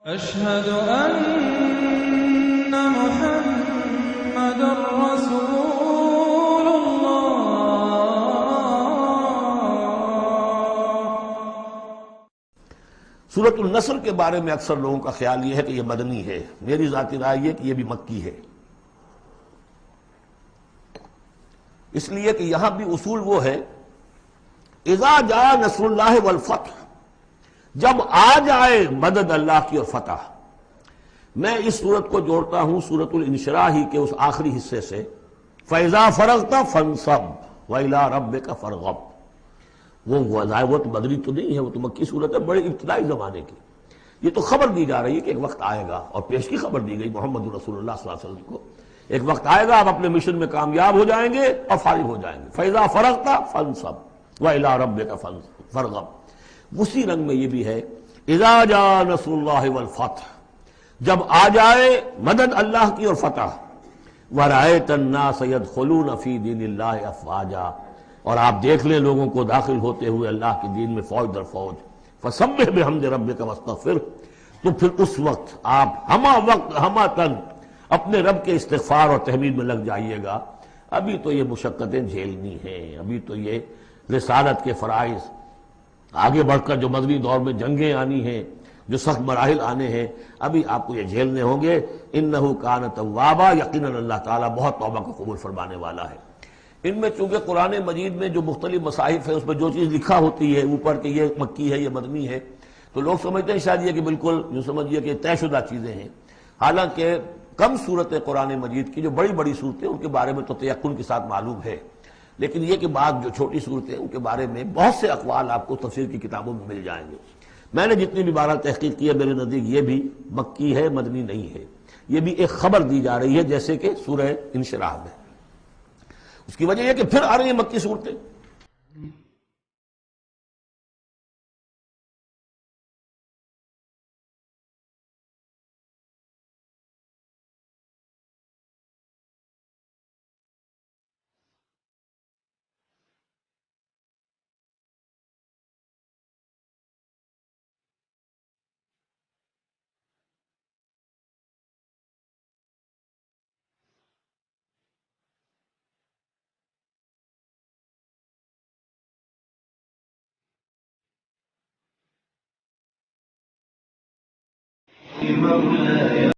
أشهد أن محمد رسول الله۔ سورۃ النصر کے بارے میں اکثر لوگوں کا خیال یہ ہے کہ یہ مدنی ہے، میری ذاتی رائے یہ کہ یہ بھی مکی ہے، اس لیے کہ یہاں بھی اصول وہ ہے اذا جاء نصر اللہ والفتح، جب آ جائے مدد اللہ کی اور فتح۔ میں اس صورت کو جوڑتا ہوں سورۃ الانشراح ہی کے اس آخری حصے سے، فَإِذَا فَرَغْتَ فَانصَبْ وَإِلَىٰ رَبِّكَ فَارْغَب۔ وہ تو بدری تو نہیں ہے، وہ تو مکی صورت ہے، بڑے ابتدائی زمانے کی۔ یہ تو خبر دی جا رہی ہے کہ ایک وقت آئے گا، اور پیش کی خبر دی گئی محمد رسول اللہ صلی اللہ علیہ وسلم کو، ایک وقت آئے گا آپ اپنے مشن میں کامیاب ہو جائیں گے اور فارغ ہو جائیں گے۔ فَإِذَا فَرَغْتَ فَانصَبْ وَإِلَىٰ رَبِّكَ فَارْغَب۔ اسی رنگ میں یہ بھی ہے اذا جاء نصر اللہ والفتح، جب آ جائے مدد اللہ کی اور فتح، وَرَأَيْتَ النَّاسَ يَدْخُلُونَ فِي دِينِ اللَّهِ أَفْوَاجًا، اور آپ دیکھ لیں لوگوں کو داخل ہوتے ہوئے اللہ کے دین میں فوج در فوج۔ فَسَبِّحْ بِحَمْدِ رَبِّكَ وَاسْتَغْفِرْ، تو پھر اس وقت آپ ہمہ وقت ہمہ تن اپنے رب کے استغفار اور تحمید میں لگ جائیے گا۔ ابھی تو یہ مشقتیں جھیلنی ہیں، ابھی تو یہ رسالت کے فرائض، آگے بڑھ کر جو مدنی دور میں جنگیں آنی ہیں، جو سخت مراحل آنے ہیں، ابھی آپ کو یہ جھیلنے ہوں گے۔ انہ کان توابا، یقیناً اللہ تعالیٰ بہت توبہ کو قبول فرمانے والا ہے۔ ان میں چونکہ قرآن مجید میں جو مختلف مصاحف ہیں اس میں جو چیز لکھا ہوتی ہے اوپر کہ یہ مکی ہے یہ مدنی ہے، تو لوگ سمجھتے ہیں شاید یہ کہ بالکل یوں سمجھیے کہ طے شدہ چیزیں ہیں، حالانکہ کم صورتیں قرآن مجید کی جو بڑی بڑی صورتیں ان کے بارے میں تو تیقن کے ساتھ معلوم ہے، لیکن یہ کہ بعض جو چھوٹی صورتیں ان کے بارے میں بہت سے اقوال آپ کو تفسیر کی کتابوں میں مل جائیں گے۔ میں نے جتنی بھی بارہ تحقیق کی ہے میرے نزدیک یہ بھی مکی ہے، مدنی نہیں ہے، یہ بھی ایک خبر دی جا رہی ہے جیسے کہ سورہ انشراح میں۔ اس کی وجہ یہ کہ پھر آ رہی ہیں مکی صورتیں۔ مولاي